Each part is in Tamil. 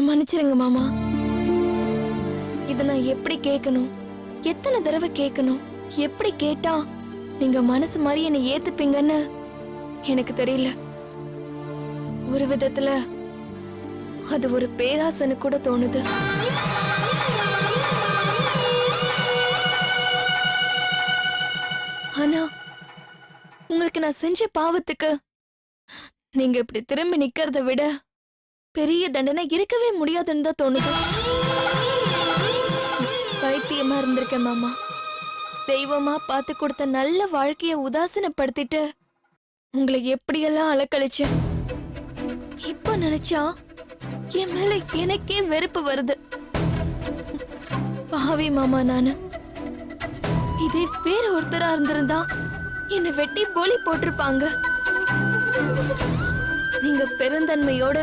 மன்னிச்சிருங்க மாமா. இத நான் எப்படி கேட்கணும், எத்தனை தடவை கேட்கணும், எப்படி கேட்டா நீங்க மனசு மாதிரி என்னை ஏத்துப்பீங்கன்னு எனக்கு தெரியல. ஒரு விதத்துல அது ஒரு பேராசன்னு கூட தோணுது. ஆனா உங்களுக்கு நான் செஞ்ச பாவத்துக்கு நீங்க இப்படி திரும்பி நிக்கிறத விட பெரிய தண்டனை இருக்கவே முடியாதுன்னு தான் தோணுது. பைத்தியமா இருந்திருக்கேன் மாமா. தெய்வமா பார்த்து கொடுத்த நல்ல வாழ்க்கைய உதாசீனப்படுத்திட்டு உங்களை எப்படியெல்லாம் அலக்கழிச்சேன். இப்ப நினைச்சா என் மேல எனக்கே வெறுப்பு வருது. பாவி மாமா நானு. இதே வேற ஒருத்தரா இருந்திருந்தா என்னை வெட்டி போலி போட்டிருப்பாங்க. நீங்க பெருந்தன்மையோட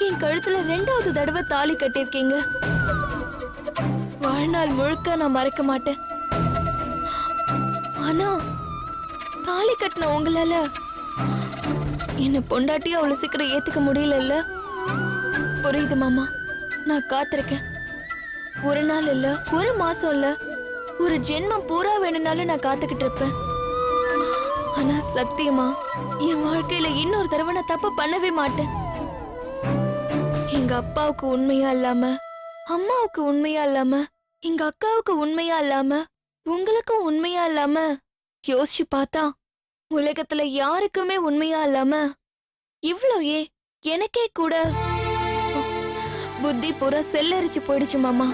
என் கழுத்துல 2வது தடவை தாலி கட்டிருக்கீங்க. வாழ்நாள் முழுக்க நான் மறக்க மாட்டேன். ஆனா தாலி கட்டின உங்களால என்ன பொண்டாட்டியா அவ்வளவு சீக்கிரம் ஏத்துக்க முடியல. புரியுது மாமா. நான் காத்திருக்கேன். ஒரு நாள் இல்ல, ஒரு மாசம் இல்ல, ஒரு ஜென்மம் பூரா வேணும்னாலும் நான் காத்துக்கிட்டு இருப்பேன். ஆனா சத்தியமா என் வாழ்க்கையில இன்னொரு தடவை நான் தப்பு பண்ணவே மாட்டேன். எங்க அப்பாவுக்கு உண்மையா இல்லாம, அம்மாவுக்கு உண்மையா இல்லாம, எங்க அக்காவுக்கு உண்மையா இல்லாம, உங்களுக்கும் உண்மையா இல்லாம, யோசிச்சு பார்த்தா உலகத்துல யாருக்குமே உண்மையா இல்லாம இவ்ளோ எனக்கே கூட புத்தி பூரா செல்லரிச்சு போயிடுச்சு மாமா.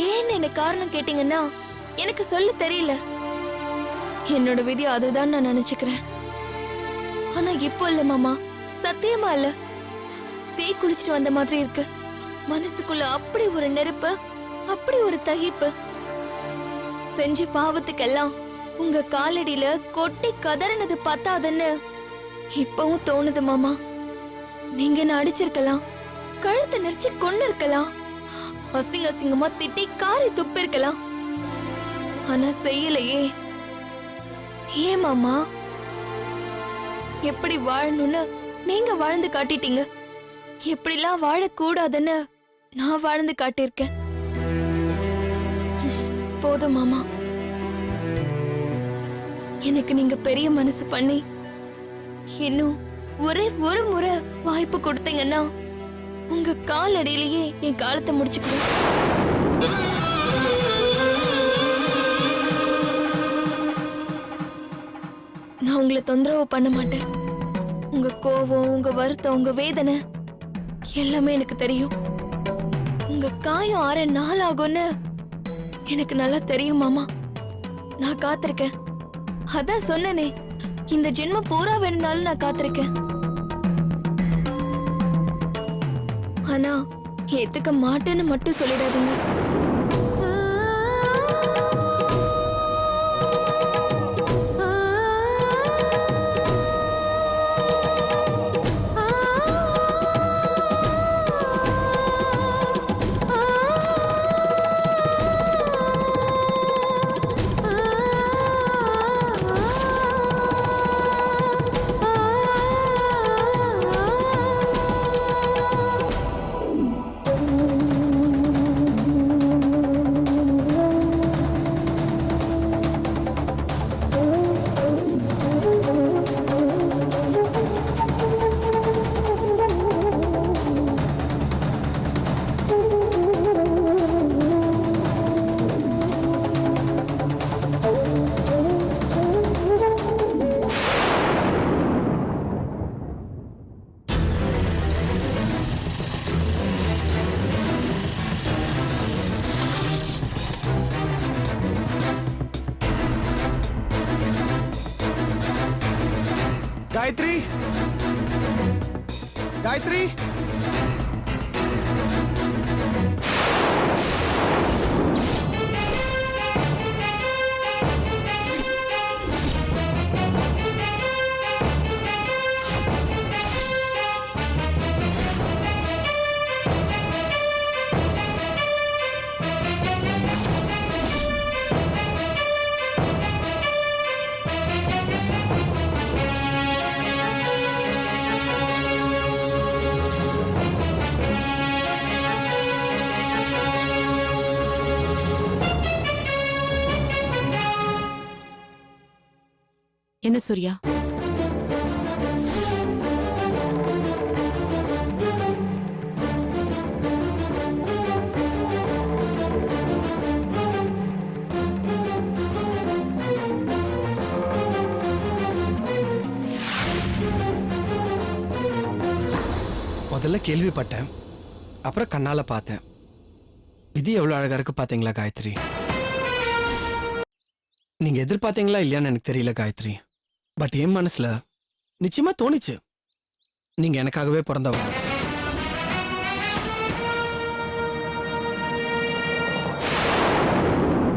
ஏன்னு என்ன காரணம் கேட்டீங்கன்னா எனக்கு சொல்ல தெரியல. என்னோட விதி அதுதான் நான் நினைச்சுக்கிறேன். ஆனா இப்போ இல்ல மாமா, சத்தியமா இல்ல. தீ குளிச்சுட்டு வந்த மாதிரி இருக்கு. மனசுக்குள்ள அப்படி ஒரு நெருப்பு, அப்படி ஒரு தகிப்பு. செஞ்ச பாவத்துக்கெல்லாம் உங்க காலடியில கொட்டி கதறினது பத்தாதுன்னு இப்பவும் தோணுது மாமா. நீங்க என்ன அடிச்சிருக்கலாம், கழுத்தை நெரிச்சு கொண்டு இருக்கலாம், அசிங்க அசிங்கமா திட்டி காரி துப்பிருக்கலாம். ஆனா செய்யலையே. ஏன் மாமா? எப்படி வாழணும்னு நீங்க வாழ்ந்து காட்டிட்டீங்க. எப்படிலாம் வாழக்கூடாதுன்னு நான் வாழ்ந்து காட்டியிருக்கேன். போதும் மாமா. எனக்கு நீங்க பெரிய மனசு பண்ணி இன்னும் ஒரே ஒரு முறை வாய்ப்பு கொடுத்தீங்கன்னா உங்க காலடியிலேயே என் காலத்தை முடிச்சுக்குவேன். நான் உங்களை தொந்தரவு பண்ண மாட்டேன். உங்க கோபம், உங்க வருத்தம், உங்க வேதனை எல்லாமே எனக்கு தெரியும். உங்க காயம் ஆற நாள் ஆகும்னு எனக்கு நல்லா தெரியும் மாமா. நான் காத்திருக்கேன். அதான் சொன்னனே, இந்த ஜென்மம் பூரா வேணும்னாலும் நான் காத்திருக்கேன். ஆனா ஏத்துக்க மாட்டேன்னு மட்டும் சொல்லிடாதீங்க. गायत्री, गायत्री, என்ன சூர்யா? முதல்ல கேள்விப்பட்டேன், அப்புறம் கண்ணால பார்த்தேன். விதி எவ்வளவு அழகா இருக்கு பாத்தீங்களா காயத்ரி? நீங்க எதிர்பார்த்தீங்களா இல்லையான்னு எனக்கு தெரியல காயத்ரி. பட் என் மனசுல நிச்சயமா தோணுச்சு, நீங்க எனக்காகவே பிறந்தவங்க.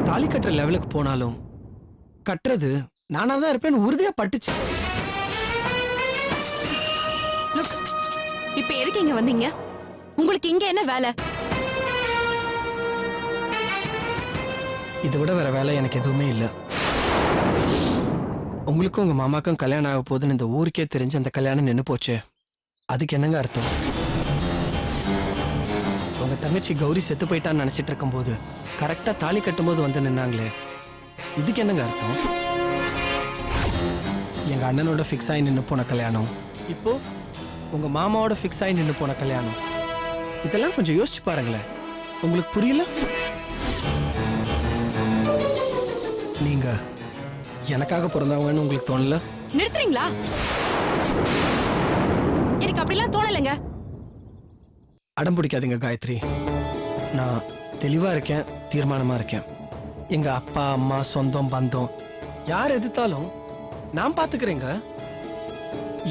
தாலி கட்டுற லெவலுக்கு போனாலும் கட்டுறது நானா தான் இருப்பேன்னு உறுதியா பட்டுச்சு. லுக், இப்ப எதுக்கு இங்க வந்தீங்க? உங்களுக்கு இங்க என்ன வேலை? இதை விட வேற வேலை எனக்கு எதுவுமே இல்லை. உங்களுக்கும் உங்க மாமாக்கும் கல்யாணம் ஆக போதுன்னு இந்த ஊருக்கே தெரிஞ்சு அந்த கல்யாணம் நின்று போச்சு. அதுக்கு என்னங்க அர்த்தம்? உங்க தங்கச்சி கௌரி செத்து போயிட்டான்னு நினைச்சிட்டு இருக்கும் போது கரெக்டா தாலி கட்டும் போது வந்து நின்னாங்களே, இதுக்கு என்னங்க அர்த்தம்? எங்க அண்ணனோட ஃபிக்ஸ் ஆகி நின்று போன கல்யாணம், இப்போ உங்க மாமாவோட ஃபிக்ஸ் ஆகி நின்று போன கல்யாணம், இதெல்லாம் கொஞ்சம் யோசிச்சு பாருங்களேன். உங்களுக்கு புரியல? நீங்க எனக்காக பிறந்தவங்கன்னு உங்களுக்கு தோணல? நிறுத்துறீங்களா? எனக்கு அப்படிலாம் தோணலைங்க. அடம் பிடிக்காதீங்க காயத்ரி. நான் தெளிவா இருக்கேன், தீர்மானமா இருக்கேன். எங்க அப்பா அம்மா சொந்தம் பந்தம் யார் எதிர்த்தாலும் நான் பாத்துக்கிறேங்க.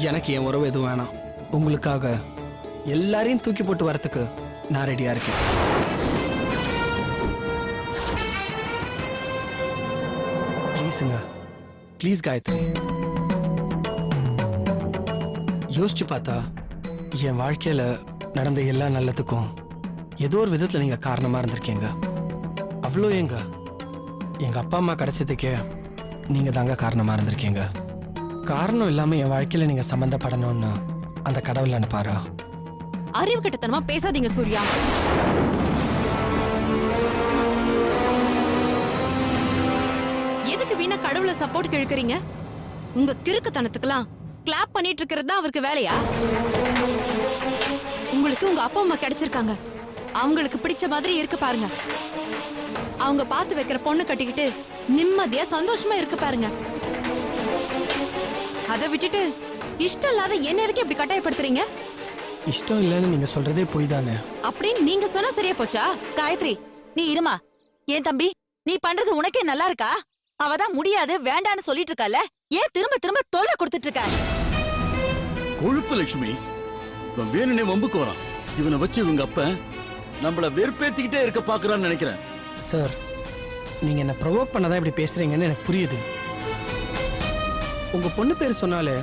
எனக்கு என் உறவு எதுவும் வேணாம். உங்களுக்காக எல்லாரையும் தூக்கி போட்டு வரத்துக்கு நான் ரெடியா இருக்கேன். ப்ளீஸுங்க, ப்ளீஸ் காயத்ரி. யோசிச்சு பார்த்தா என் வாழ்க்கையில நடந்த எல்லா நல்லதுக்கும் ஏதோ ஒரு விதத்துல நீங்க காரணமா இருந்திருக்கீங்க. அவ்வளோ எங்க அப்பா அம்மா கிடைச்சதுக்கே நீங்க தாங்க காரணமா இருந்திருக்கீங்க. காரணம் இல்லாம என் வாழ்க்கையில நீங்க சம்பந்தப்படணும்னு அந்த கடவுள் அனுப்பாரா? அறிவு கட்டத்தனமா பேசாதீங்க சூர்யா. எதுக்கு வீணா கடவுளை சப்போர்ட் இழுக்கிறீங்க? உங்க கிறுக்குத்தனத்துக்கெல்லாம் கிளாப் பண்ணிட்டு இருக்கிறது தான் அவருக்கு வேலையா? உங்களுக்கு உங்க அப்பா அம்மா கிடைச்சிருக்காங்க, அவங்களுக்கு பிடிச்ச மாதிரி இருக்கு பாருங்க. அவங்க பார்த்து வைக்கிற பொண்ணு கட்டிக்கிட்டு நிம்மதியா சந்தோஷமா இருக்கு பாருங்க. அதை விட்டுட்டு இஷ்டம் இல்லாத என்ன எதுக்கு இப்படி கட்டாயப்படுத்துறீங்க? இஷ்டம் இல்லைன்னு நீங்க சொல்றதே போய் தானே. அப்படின்னு நீங்க சொன்னா சரியா போச்சா? காயத்ரி, நீ இருமா. ஏன் தம்பி, நீ பண்றது உனக்கே நல்லா இருக்கா? அவதான் முடியாது வேண்டான்னு சொல்லிட்டு இருக்கல, ஏன் திரும்ப திரும்ப தொல்லை கொடுத்துட்டு இருக்க? கொழுப்பு லட்சுமி, இவன் வேணுனே வம்புக்கு வரான். இவனை வச்சு இவங்க அப்ப நம்மள வெறுப்பேத்திக்கிட்டே இருக்க பாக்குறான்னு நினைக்கிறேன். சார், நீங்க என்ன ப்ரொவோக் பண்ணதான் இப்படி பேசுறீங்கன்னு எனக்கு புரியுது. உங்க பொண்ணு பேர் சொன்னாலே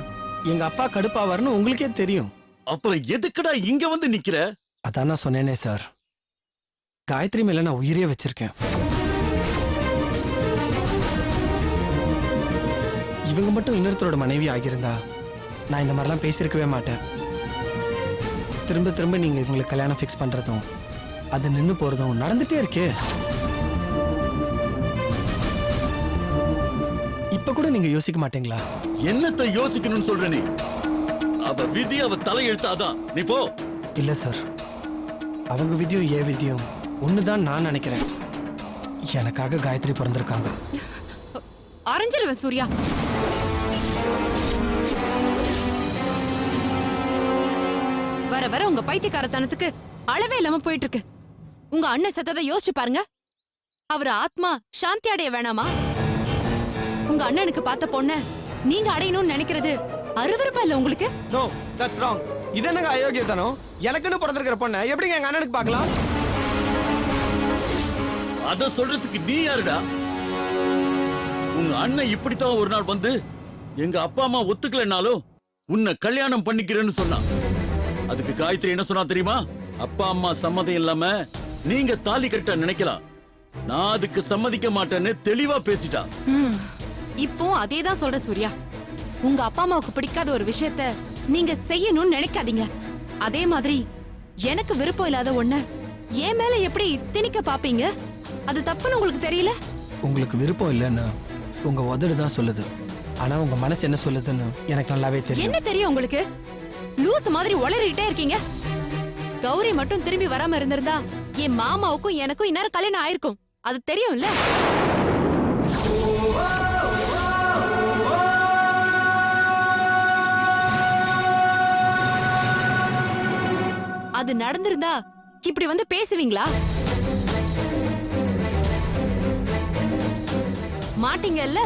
எங்க அப்பா கடுப்பாவாருன்னு உங்களுக்கே தெரியும். அப்புறம் எதுக்குடா இங்க வந்து நிக்கிற? அதான் நான் சொன்னேனே சார், காயத்ரி மேல நான் உயிரே வச்சிருக்கேன். இவங்க மட்டும் இன்னொருத்தரோட மனைவி ஆகியிருந்தா நான் இந்த மாதிரிலாம் பேசியிருக்கவே மாட்டேன். திரும்ப திரும்ப நீங்க இவங்களுக்கு கல்யாணம் ஃபிக்ஸ் பண்றதும் அது நின்று போறதும் நடந்துட்டே இருக்கே. இப்ப கூட நீங்க யோசிக்க மாட்டீங்களா? என்னத்தை யோசிக்கணும்னு சொல்ற நீ? அவ விதி அவ தலையெழுத்தாதான். நீ போ. இல்ல சார், அவங்க விதியும் ஏ விதியும் ஒண்ணுதான் நான் நினைக்கிறேன். எனக்காக காயத்ரி பிறந்திருக்காங்க. அரைஞ்சிருவேன் சூர்யா. வர வர உங்க பைத்தியக்காரத்தனத்துக்கு அளவே இல்லாம போயிட்டு இருக்கு. உங்க அண்ணன் செத்ததை யோசிச்சு பாருங்க. அவர் ஆத்மா சாந்தி அடைய வேணாமா? உங்க அண்ணனுக்கு பார்த்த பொண்ண நீங்க அடையணும்னு நினைக்கிறது அருவருப்பா இல்ல உங்களுக்கு? No, that's wrong. இது என்னங்க அயோக்கியத்தனம்? எனக்குன்னு பிறந்திருக்கிற பொண்ணை எப்படிங்க எங்க அண்ணனுக்கு பார்க்கலாம்? அத சொல்றதுக்கு நீ யாருடா? உங்க அண்ணன் இப்படித்தான் ஒரு நாள் வந்து எங்க அப்பா அம்மா ஒத்துக்கலனாலும் உன்னை கல்யாணம் பண்ணிக்கிறேன்னு சொன்னான். அதுக்கு காயத்ரி என்ன சொன்னா தெரியுமா? அப்பா அம்மா சம்மதம் இல்லாம நீங்க தாலி கட்ட நினைக்கலாம், நான் அதுக்கு சம்மதிக்க மாட்டேன்னு தெளிவா பேசிட்டா. இப்போ அதேதான் சொல்ற சூர்யா. உங்க அப்பா அம்மாவுக்கு பிடிக்காத ஒரு விஷயத்த நீங்க செய்யணும்னு நினைக்காதீங்க. அதே மாதிரி எனக்கு விருப்பம் இல்லாத ஒண்ண என் மேல எப்படி திணிக்க பாப்பீங்க? அது தப்புன்னு உங்களுக்கு தெரியல? உங்களுக்கு விருப்பம் இல்லைன்னு உங்க உதடு தான் சொல்லுது. ஆனா உங்க மனசு என்ன சொல்லுதுன்னு எனக்கு நல்லாவே தெரியும். என்ன தெரியும் உங்களுக்கு? லூஸ் மாதிரி உளறிட்டே இருக்கீங்க. கௌரி மட்டும் திரும்பி வராம இருந்திருந்தா என் மாமாவுக்கும் எனக்கும் இந்நேரம் கல்யாணம் ஆயிருக்கும். அது தெரியும்ல. அது நடந்திருந்தா இப்படி வந்து பேசுவீங்களா? மாட்டீங்கல்ல.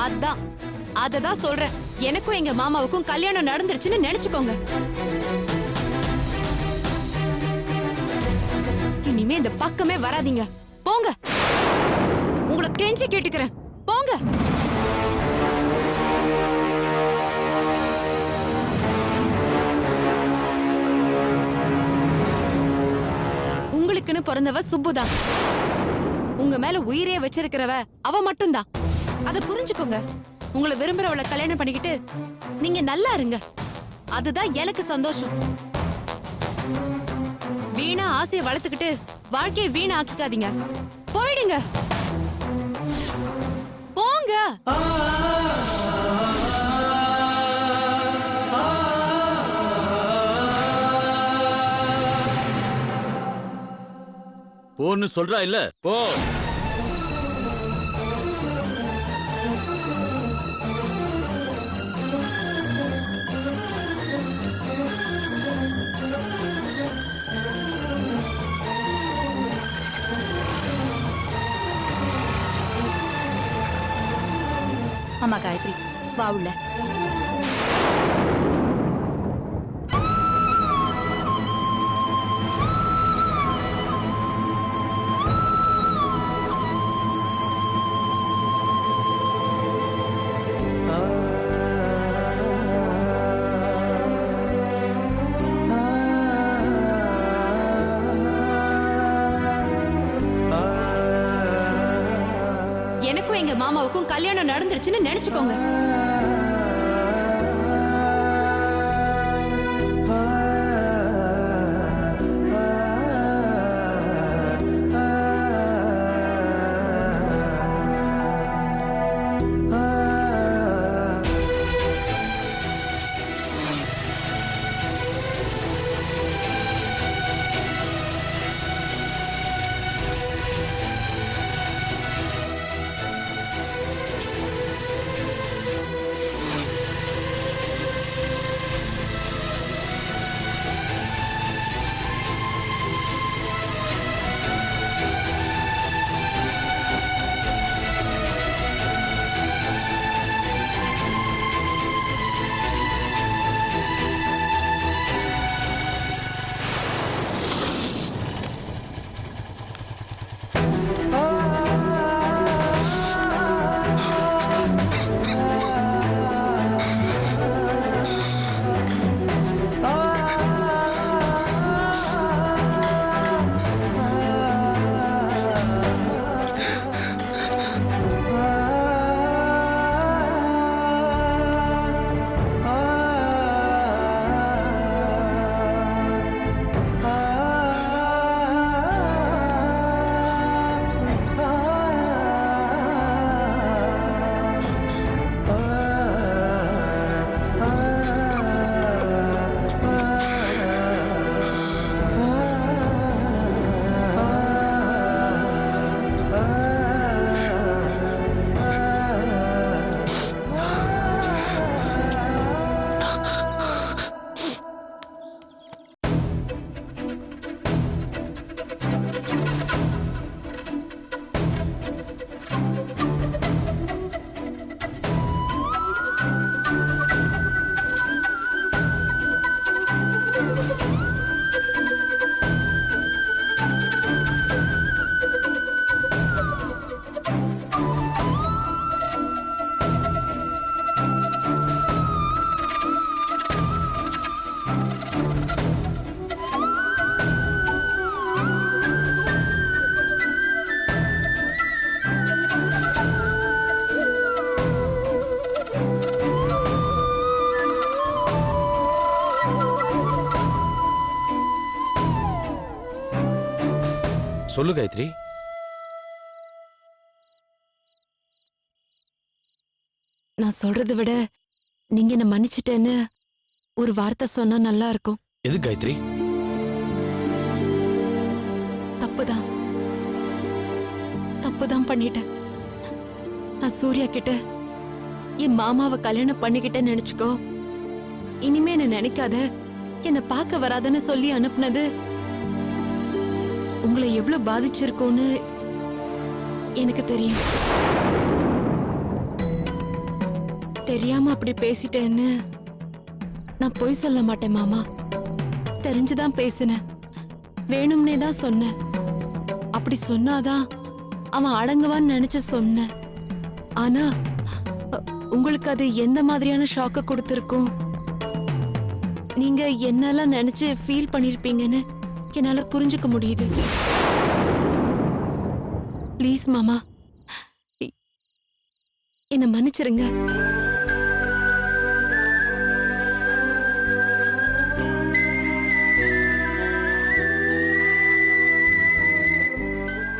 அதான் அததான் சொல்றேன். எனக்கும் எங்க மாமாவுக்கும் கல்யாணம் நடந்துருச்சுன்னு நினைச்சுக்கோங்க. இனிமே இந்த பக்கமே வராதீங்க. போங்க. உங்களை கெஞ்சி கேட்டுக்கிறேன். போங்க. உங்களுக்குன்னு பிறந்தவ சுப்புதான். உங்க மேல உயிரே வச்சிருக்கிறவ அவ மட்டும்தான். அத புரிஞ்சுக்கோங்க. உங்களை விரும்புறவளை கல்யாணம் பண்ணிக்கிட்டு நீங்க நல்லா இருங்க. அதுதான் எனக்கு சந்தோஷம். வீணா ஆசையை வளர்த்துக்கிட்டு வாழ்க்கையை வீணா ஆக்கிக்காதீங்க. போயிடுங்க. போங்க. போன்னு சொல்றா இல்ல? போ. ஆமா காயத்ரி, வா உள்ள. எனக்கும் எங்க மாமாவுக்கும் கல்யாணம் நடந்துருச்சுன்னு நினைச்சுக்கோங்க. சொல்லு காயத்ரி. நான் சொல்றதை விட நீங்க என்ன மன்னிச்சிட்டேன்னு ஒரு வார்த்தை சொன்னா நல்லா இருக்கும். எது காயத்ரி? தப்புதான் தப்புதான் பண்ணிட்டேன். நான் சூர்யா கிட்ட என் மாமாவை கல்யாணம் பண்ணிக்கிட்டேன்னு நினைச்சுக்கோ, இனிமே என்ன நினைக்காத, என்ன பார்க்க வராதன்னு சொல்லி அனுப்புனது உங்களை எவ்வளவு பாதிச்சிருக்கோன்னு எனக்கு தெரியும். தெரியாம அப்படி பேசிட்டேன்னு நான் பொய் சொல்ல மாட்டேன் மாமா. தெரிஞ்சுதான் பேசினேன், வேணும்னே தான் சொன்னேன். அப்படி சொன்னாதான் அவன் அடங்குவான்னு நினைச்சு சொன்னேன். ஆனா உங்களுக்கு அது எந்த மாதிரியான ஷாக்க கொடுத்திருக்கும், நீங்க என்னெல்லாம் நினைச்சு ஃபீல் பண்ணிருப்பீங்கன்னு என்னால புரிஞ்சுக்க முடியுது. ப்ளீஸ் மாமா, என்ன மன்னிச்சிருங்க.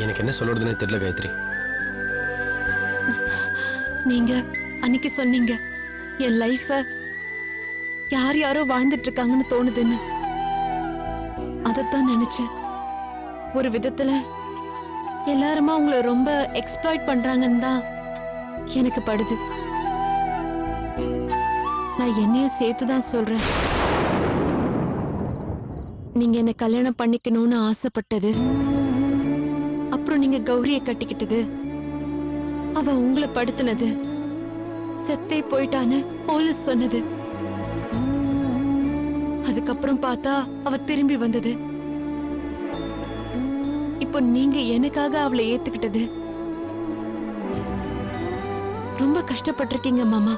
எனக்கு என்ன சொல்றதுன்னே தெரியல காயத்ரி. நீங்க அன்னைக்கு சொன்னீங்க என் லைஃப யார் யாரோ வாழ்ந்துட்டு இருக்காங்கன்னு தோணுதுன்னு. அதத்தான் நினைச்சேன். ஒரு விதத்துல எல்லாருமா உங்களை ரொம்ப எக்ஸ்ப்ளாய்ட் பண்றாங்கன்னு தான் எனக்கு படுது. நான் என்னையும் சேர்த்துதான் சொல்றேன். நீங்க என்ன கல்யாணம் பண்ணிக்கணும்னு ஆசைப்பட்டது, அப்புறம் நீங்க கௌரிய கட்டிக்கிட்டது, அவ உங்களை படுத்தினது, செத்தே போயிட்டான்னு போலீஸ் சொன்னது, அதுக்கப்புறம் பார்த்தா அவ திரும்பி வந்தது, இப்போ நீங்க எனக்காக அவளை ஏத்துக்கிட்டது. ரொம்ப கஷ்டப்பட்டிருக்கீங்க மாமா.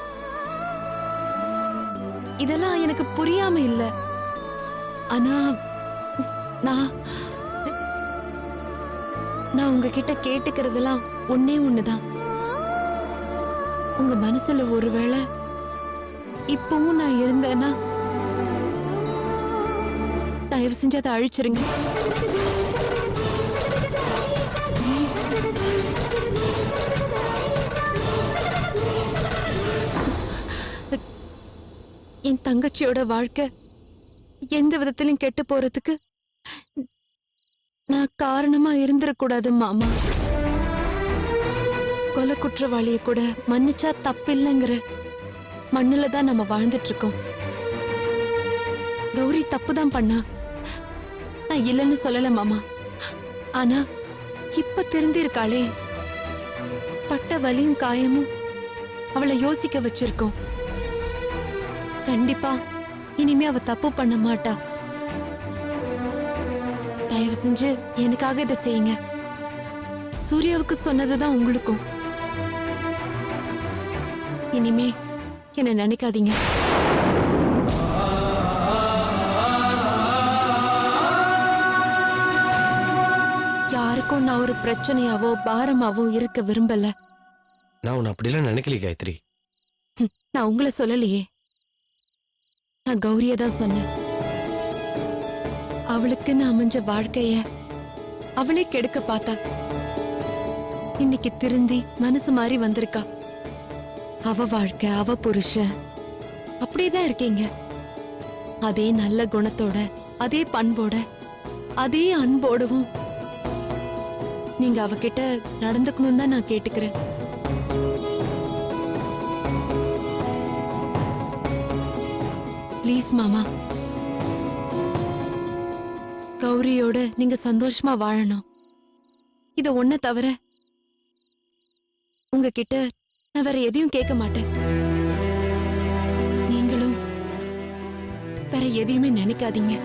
இதெல்லாம் எனக்கு புரியாம இல்ல. ஆனா நான் உங்ககிட்ட கேட்டுக்கிறதெல்லாம் ஒன்னே ஒண்ணுதான். உங்க மனசுல ஒருவேளை இப்பவும் நான் இருந்தேன்னா தயவு செஞ்சு அதை அழிச்சிருங்க. என் தங்கச்சியோட வாழ்க்கை எந்த விதத்திலும் கெட்டு போறதுக்கு நான் காரணமா இருந்திடக்கூடாது மாமா. கொலை குற்றவாளிய கூட மன்னிச்சா தப்பில்லைங்கிற மண்ணுல தான் நம்ம வாழ்ந்துட்டு இருக்கோம். கௌரி தப்புதான் பண்ணா, நான் இல்லைன்னு சொல்லல மாமா. ஆனா இப்ப திருந்திருக்காளே, பட்ட வலியும் காயமும் அவளை யோசிக்க வச்சிருக்கோம். கண்டிப்பா இனிமே அவ தப்பு பண்ண மாட்டா. தயவு செஞ்சு எனக்காக இதை செய்யுங்க. சூர்யாவுக்கு சொன்னதுதான் உங்களுக்கும். இனிமே என்ன நினைக்காதீங்க. யாருக்கும் நான் ஒரு பிரச்சனையாவோ பாரமாவோ இருக்க விரும்பல. நான் உன்னை அப்படிலாம் நினைக்கல காயத்ரி. நான் உங்களை சொல்லலையே, நான் கௌரிய தான் சொன்னேன். அவளுக்குன்னு அமைஞ்ச வாழ்க்கைய அவளே கெடுக்க பார்த்தா. இன்னைக்கு திருந்தி மனசு மாறி வந்திருக்கா. அவ வாழ்க்கை, அவ புருஷன், அப்படியேதான் இருக்கீங்க. அதே நல்ல குணத்தோட, அதே பண்போட, அதே அன்போடவும் நீங்க அவகிட்ட நடந்துக்கணும் தான் நான் கேட்டுக்கிறேன். ப்ளீஸ் மாமா, கௌரியோட நீங்க சந்தோஷமா வாழணும். இத ஒன்ன தவிர உங்ககிட்ட நான் வேற எதையும் கேட்க மாட்டேன். நீங்களும் வேற எதையுமே நினைக்காதீங்க.